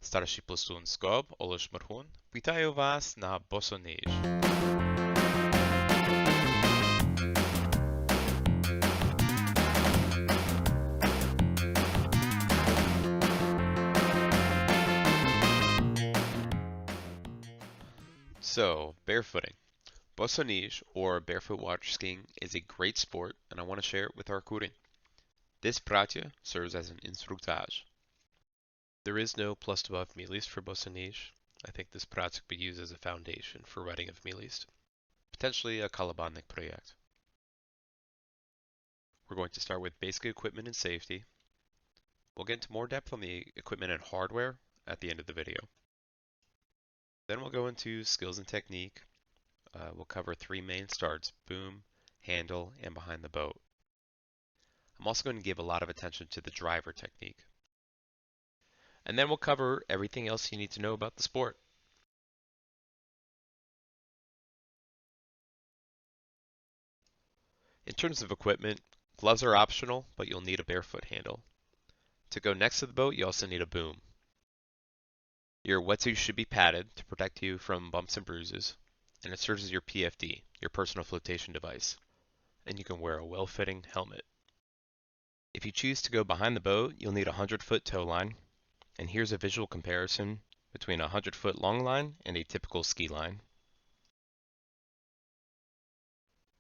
Starší plastунсько, Олеш Мархун. Вітаю вас на Босоніж. So, barefooting. Bosоніж, or barefoot water skiing, is a great sport, and I want to share it with our kurin. This Pracya serves as an instructage. There is no plus to Vmilist for Bosоніж. I think this Pracya could be used as a foundation for writing of Vmilist. Potentially a Kalabanik project. We're going to start with basic equipment and safety. We'll get into more depth on the equipment and hardware at the end of the video. Then we'll go into skills and technique. We'll cover three main starts: boom, handle, and behind the boat. I'm also going to give a lot of attention to the driver technique. And then we'll cover everything else you need to know about the sport. In terms of equipment, gloves are optional, but you'll need a barefoot handle. To go next to the boat, you also need a boom. Your wetsuit should be padded to protect you from bumps and bruises, and it serves as your PFD, your personal flotation device, and you can wear a well-fitting helmet. If you choose to go behind the boat, you'll need a 100-foot tow line, and here's a visual comparison between a 100-foot long line and a typical ski line.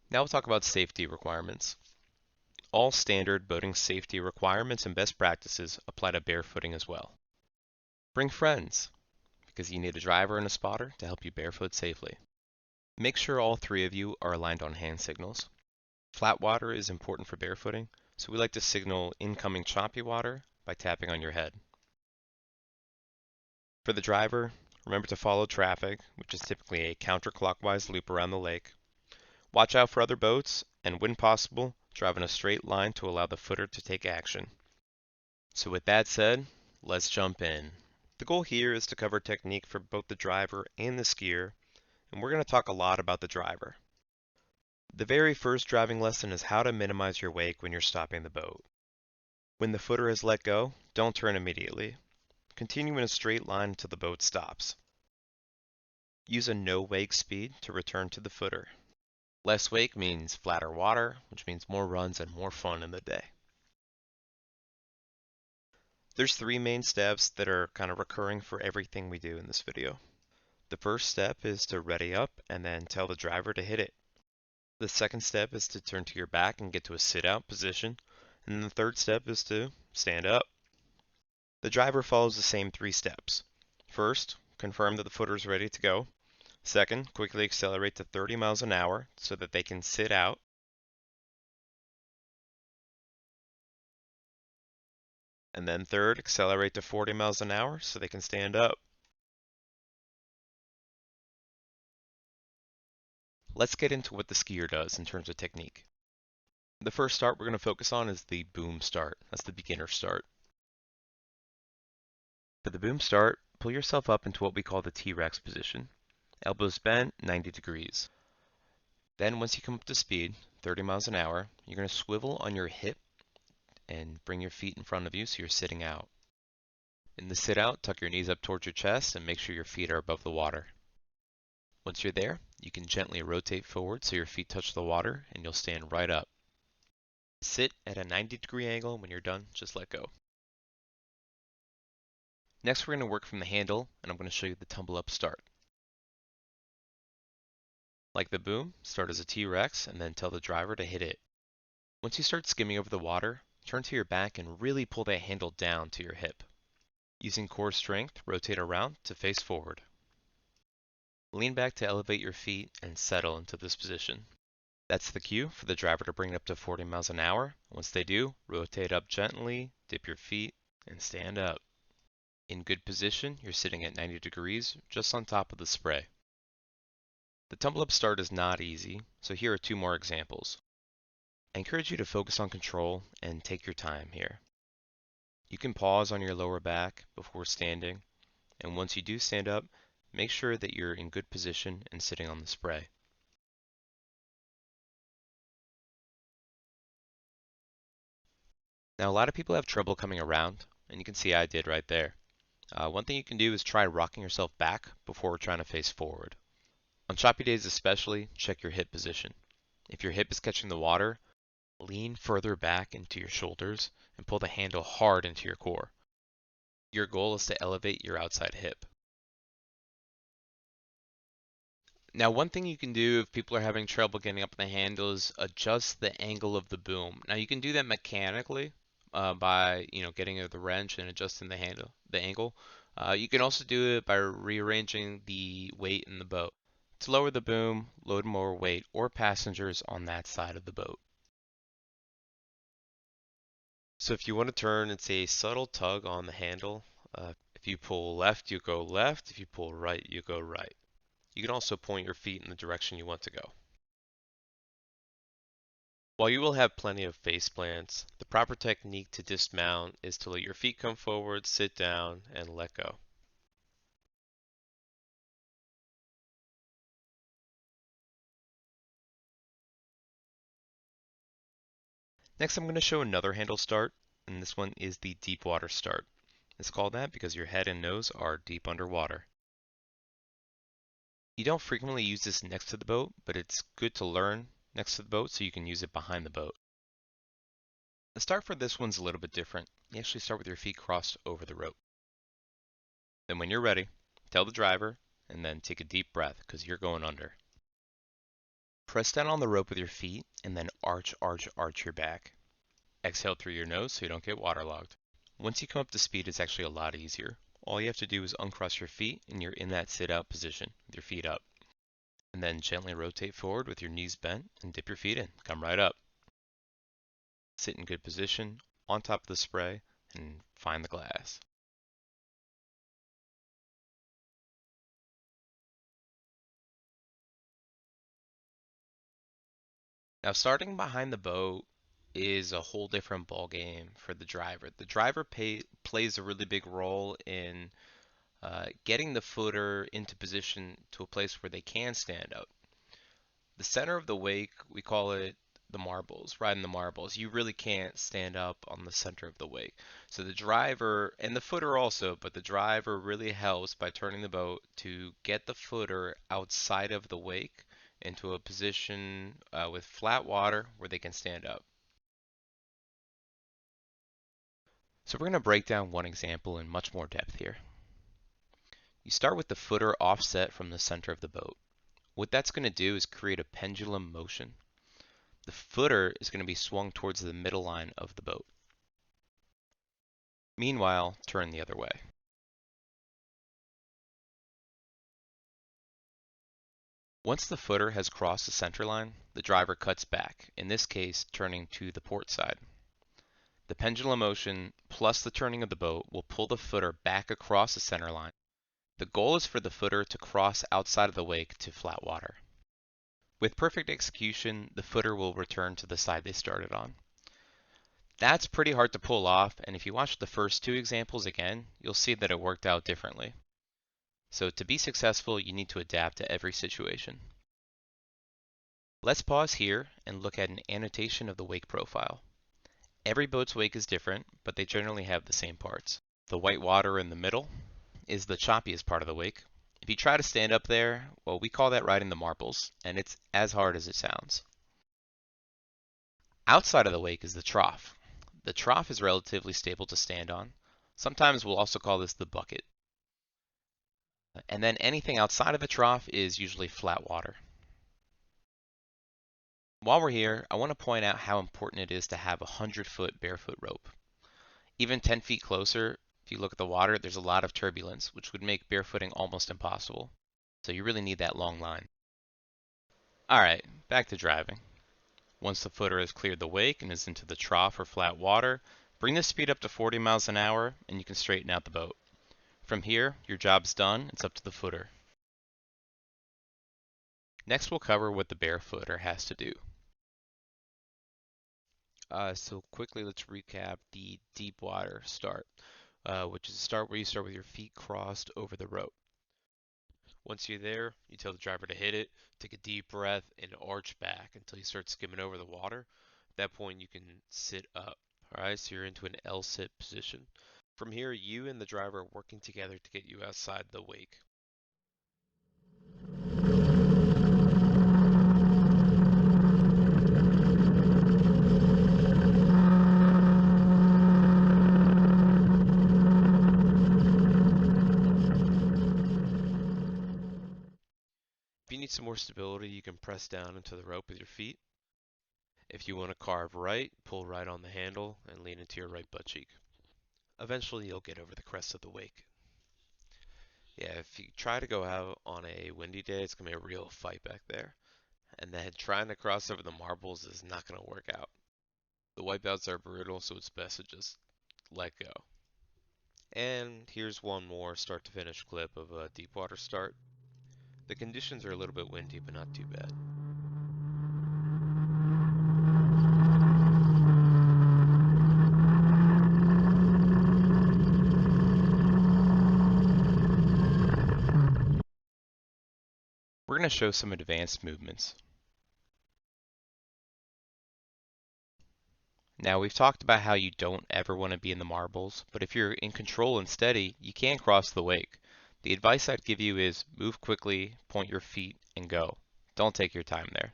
Now we'll talk about safety requirements. All standard boating safety requirements and best practices apply to barefooting as well. Bring friends, because you need a driver and a spotter to help you barefoot safely. Make sure all three of you are aligned on hand signals. Flat water is important for barefooting, so we like to signal incoming choppy water by tapping on your head. For the driver, remember to follow traffic, which is typically a counterclockwise loop around the lake. Watch out for other boats, and when possible, drive in a straight line to allow the footer to take action. So with that said, let's jump in. The goal here is to cover technique for both the driver and the skier, and we're going to talk a lot about the driver. The very first driving lesson is how to minimize your wake when you're stopping the boat. When the footer is let go, don't turn immediately. Continue in a straight line until the boat stops. Use a no wake speed to return to the footer. Less wake means flatter water, which means more runs and more fun in the day. There's three main steps that are kind of recurring for everything we do in this video. The first step is to ready up and then tell the driver to hit it. The second step is to turn to your back and get to a sit-out position. And the third step is to stand up. The driver follows the same three steps. First, confirm that the footer is ready to go. Second, quickly accelerate to 30 miles an hour so that they can sit out. And then third, accelerate to 40 miles an hour so they can stand up. Let's get into what the skier does in terms of technique. The first start we're going to focus on is the boom start. That's the beginner start. For the boom start, pull yourself up into what we call the T-Rex position. Elbows bent, 90 degrees. Then once you come up to speed, 30 miles an hour, you're going to swivel on your hip and bring your feet in front of you so you're sitting out. In the sit out, tuck your knees up towards your chest and make sure your feet are above the water. Once you're there, you can gently rotate forward so your feet touch the water and you'll stand right up. Sit at a 90-degree angle. When you're done, just let go. Next, we're going to work from the handle, and I'm going to show you the tumble-up start. Like the boom, start as a T-Rex and then tell the driver to hit it. Once you start skimming over the water, turn to your back and really pull that handle down to your hip. Using core strength, rotate around to face forward. Lean back to elevate your feet and settle into this position. That's the cue for the driver to bring it up to 40 miles an hour. Once they do, rotate up gently, dip your feet, and stand up. In good position, you're sitting at 90 degrees, just on top of the spray. The tumble-up start is not easy, so here are two more examples. I encourage you to focus on control and take your time here. You can pause on your lower back before standing, and once you do stand up, make sure that you're in good position and sitting on the spray. Now, a lot of people have trouble coming around, and you can see I did right there. One thing you can do is try rocking yourself back before trying to face forward. On choppy days especially, check your hip position. If your hip is catching the water, lean further back into your shoulders and pull the handle hard into your core. Your goal is to elevate your outside hip. Now, one thing you can do if people are having trouble getting up the handle is adjust the angle of the boom. Now, you can do that mechanically by getting the wrench and adjusting the angle. You can also do it by rearranging the weight in the boat. To lower the boom, load more weight or passengers on that side of the boat. So if you want to turn, it's a subtle tug on the handle. If you pull left, you go left. If you pull right, you go right. You can also point your feet in the direction you want to go. While you will have plenty of face plants, the proper technique to dismount is to let your feet come forward, sit down, and let go. Next, I'm going to show another handle start, and this one is the deep water start. It's called that because your head and nose are deep underwater. You don't frequently use this next to the boat, but it's good to learn next to the boat so you can use it behind the boat. The start for this one's a little bit different. You actually start with your feet crossed over the rope. Then when you're ready, tell the driver, and then take a deep breath because you're going under. Press down on the rope with your feet, and then arch your back. Exhale through your nose so you don't get waterlogged. Once you come up to speed, it's actually a lot easier. All you have to do is uncross your feet, and you're in that sit-out position with your feet up. And then gently rotate forward with your knees bent and dip your feet in. Come right up. Sit in good position on top of the spray and find the glass. Now starting behind the boat is a whole different ball game for the driver. The driver plays a really big role in getting the footer into position to a place where they can stand up. The center of the wake, we call it the marbles, riding the marbles. You really can't stand up on the center of the wake. So the driver, and the footer also, but the driver really helps by turning the boat to get the footer outside of the wake into a position with flat water where they can stand up. So we're going to break down one example in much more depth here. You start with the footer offset from the center of the boat. What that's going to do is create a pendulum motion. The footer is going to be swung towards the middle line of the boat. Meanwhile, turn the other way. Once the footer has crossed the center line, the driver cuts back, in this case turning to the port side. The pendulum motion plus the turning of the boat will pull the footer back across the center line. The goal is for the footer to cross outside of the wake to flat water. With perfect execution, the footer will return to the side they started on. That's pretty hard to pull off, and if you watch the first two examples again, you'll see that it worked out differently. So to be successful, you need to adapt to every situation. Let's pause here and look at an annotation of the wake profile. Every boat's wake is different, but they generally have the same parts. The white water in the middle is the choppiest part of the wake. If you try to stand up there, well, we call that riding the marbles, and it's as hard as it sounds. Outside of the wake is the trough. The trough is relatively stable to stand on. Sometimes we'll also call this the bucket. And then anything outside of the trough is usually flat water. While we're here, I want to point out how important it is to have a 100-foot barefoot rope. Even 10 feet closer, if you look at the water, there's a lot of turbulence, which would make barefooting almost impossible. So you really need that long line. Alright, back to driving. Once the footer has cleared the wake and is into the trough or flat water, bring the speed up to 40 miles an hour and you can straighten out the boat. From here, your job's done, it's up to the footer. Next we'll cover what the barefooter has to do. So quickly let's recap the deep water start, which is a start where you start with your feet crossed over the rope. Once you're there, you tell the driver to hit it, take a deep breath, and arch back until you start skimming over the water. At that point, you can sit up. All right, so you're into an L-sit position. From here, you and the driver are working together to get you outside the wake. If you need some more stability, you can press down into the rope with your feet. If you want to carve right, pull right on the handle and lean into your right butt cheek. Eventually, you'll get over the crest of the wake. Yeah, if you try to go out on a windy day, it's going to be a real fight back there. And then trying to cross over the marbles is not going to work out. The wipeouts are brutal, so it's best to just let go. And here's one more start to finish clip of a deepwater start. The conditions are a little bit windy, but not too bad. We're going to show some advanced movements. Now, we've talked about how you don't ever want to be in the marbles, but if you're in control and steady, you can cross the wake. The advice I'd give you is move quickly, point your feet, and go. Don't take your time there.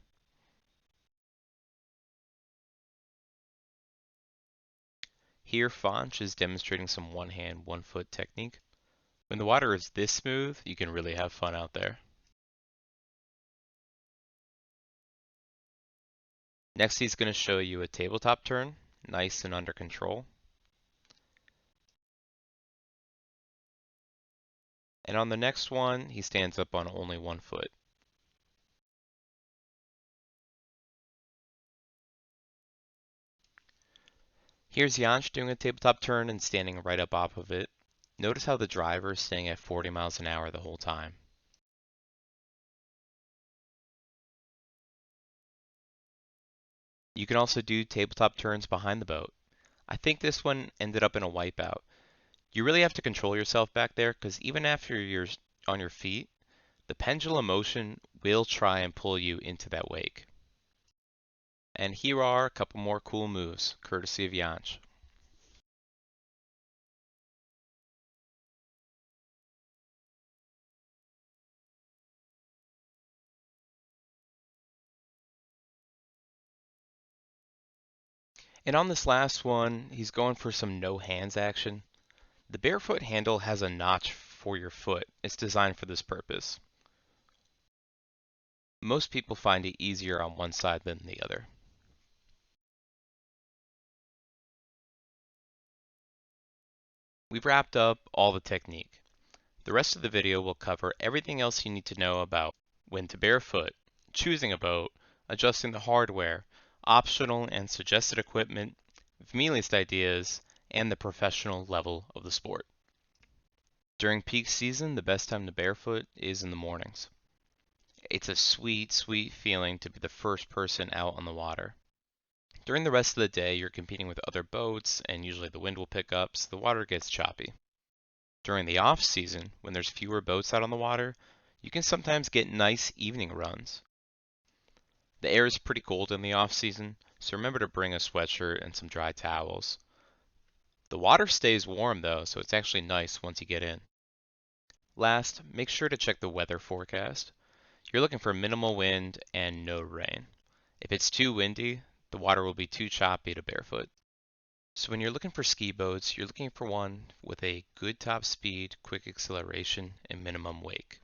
Here, Fanch is demonstrating some one-hand, one-foot technique. When the water is this smooth, you can really have fun out there. Next, he's going to show you a tabletop turn, nice and under control. And on the next one, he stands up on only one foot. Here's Jansch doing a tabletop turn and standing right up off of it. Notice how the driver is staying at 40 miles an hour the whole time. You can also do tabletop turns behind the boat. I think this one ended up in a wipeout. You really have to control yourself back there because even after you're on your feet, the pendulum motion will try and pull you into that wake. And here are a couple more cool moves, courtesy of Jansch. And on this last one, he's going for some no hands action. The barefoot handle has a notch for your foot. It's designed for this purpose. Most people find it easier on one side than the other. We've wrapped up all the technique. The rest of the video will cover everything else you need to know about when to barefoot, choosing a boat, adjusting the hardware, optional and suggested equipment, Vmilist ideas, and the professional level of the sport. During peak season, the best time to barefoot is in the mornings. It's a sweet, sweet feeling to be the first person out on the water. During the rest of the day, you're competing with other boats, and usually the wind will pick up, so the water gets choppy. During the off season, when there's fewer boats out on the water, you can sometimes get nice evening runs. The air is pretty cold in the off season, so remember to bring a sweatshirt and some dry towels. The water stays warm though, so it's actually nice once you get in. Last, make sure to check the weather forecast. You're looking for minimal wind and no rain. If it's too windy, the water will be too choppy to barefoot. So when you're looking for ski boats, you're looking for one with a good top speed, quick acceleration, and minimum wake.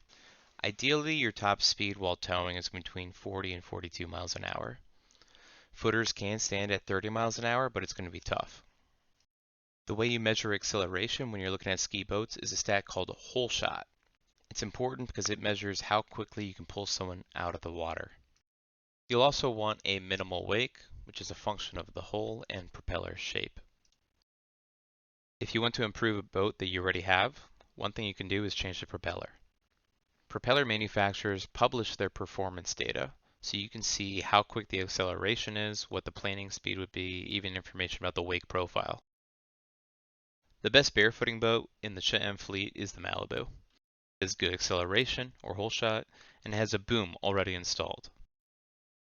Ideally, your top speed while towing is between 40 and 42 miles an hour. Footers can stand at 30 miles an hour, but it's going to be tough. The way you measure acceleration when you're looking at ski boats is a stat called a hole shot. It's important because it measures how quickly you can pull someone out of the water. You'll also want a minimal wake, which is a function of the hull and propeller shape. If you want to improve a boat that you already have, one thing you can do is change the propeller. Propeller manufacturers publish their performance data, so you can see how quick the acceleration is, what the planing speed would be, even information about the wake profile. The best barefooting boat in the Ch-M fleet is the Malibu. It has good acceleration, or hole shot, and has a boom already installed.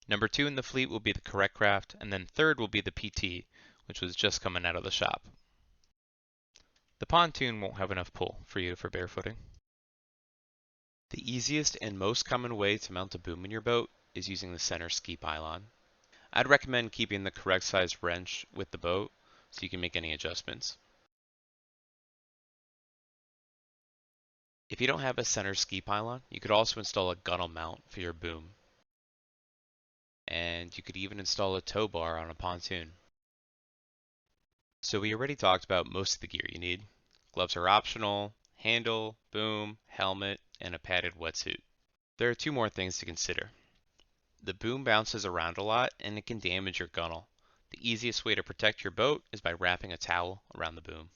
Number 2 in the fleet will be the Correct Craft, and then third will be the PT, which was just coming out of the shop. the pontoon won't have enough pull for you for barefooting. The easiest and most common way to mount a boom in your boat is using the center ski pylon. I'd recommend keeping the correct size wrench with the boat so you can make any adjustments. If you don't have a center ski pylon, you could also install a gunnel mount for your boom. And you could even install a tow bar on a pontoon. So we already talked about most of the gear you need. Gloves are optional, handle, boom, helmet, and a padded wetsuit. There are two more things to consider. The boom bounces around a lot and it can damage your gunnel. The easiest way to protect your boat is by wrapping a towel around the boom.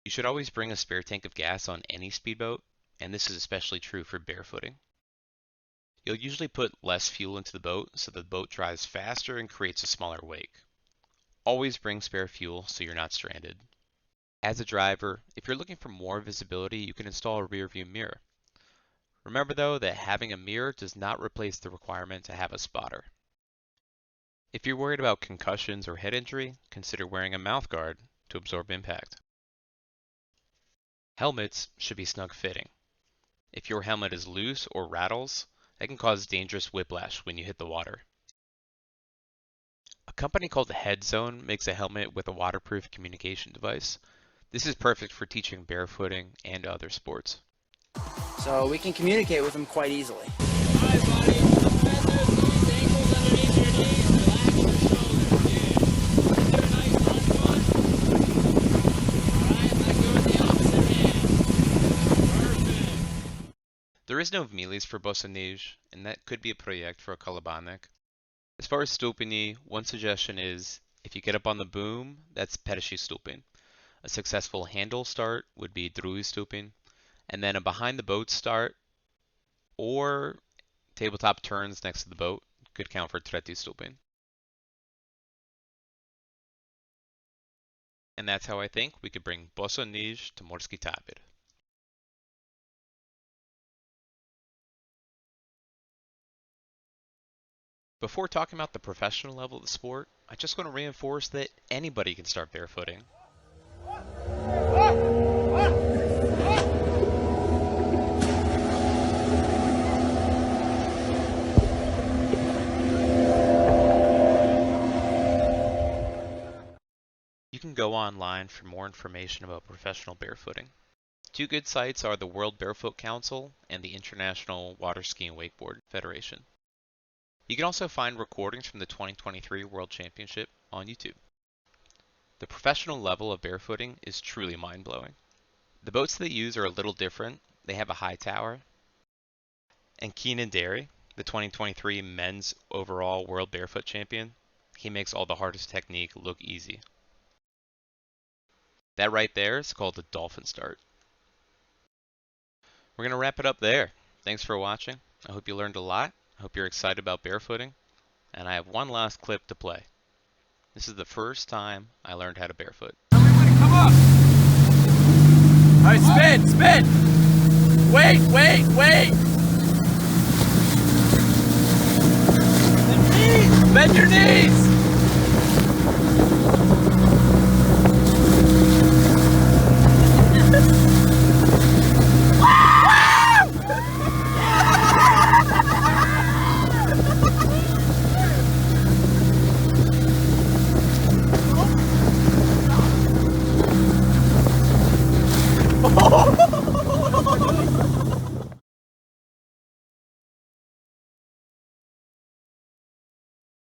You should always bring a spare tank of gas on any speedboat, and this is especially true for barefooting. You'll usually put less fuel into the boat so the boat drives faster and creates a smaller wake. Always bring spare fuel so you're not stranded. As a driver, if you're looking for more visibility, you can install a rear view mirror. Remember though that having a mirror does not replace the requirement to have a spotter. If you're worried about concussions or head injury, consider wearing a mouth guard to absorb impact. Helmets should be snug fitting. If your helmet is loose or rattles, that can cause dangerous whiplash when you hit the water. A company called HeadZone makes a helmet with a waterproof communication device. This is perfect for teaching barefooting and other sports. So we can communicate with them quite easily. Alright, buddy. Squeeze ankles underneath your knees. Relax your shoulders. Get your nice front foot. Alright, let go with the opposite hand. Perfect. There is no Vmilist for Bossoніж, and that could be a project for a kalabanek. As far as stupini, one suggestion is, if you get up on the boom, that's pershi stupin. A successful handle start would be drui stupin, and then a behind the boat start or tabletop turns next to the boat could count for treti stupin. And that's how I think we could bring Bossoніž to Morski Tabir. Before talking about the professional level of the sport, I just want to reinforce that anybody can start barefooting. You can go online for more information about professional barefooting. Two good sites are the World Barefoot Council and the International Water Ski and Wakeboard Federation. You can also find recordings from the 2023 World Championship on YouTube. The professional level of barefooting is truly mind-blowing. The boats they use are a little different. They have a high tower. And Keenan Derry, the 2023 men's overall world barefoot champion, he makes all the hardest technique look easy. That right there is called the dolphin start. We're going to wrap it up there. Thanks for watching. I hope you learned a lot. I hope you're excited about barefooting. And I have one last clip to play. This is the first time I learned how to barefoot. Everybody come up! Alright, spin, spin! Wait, wait, wait! Bend your knees! Bend your knees!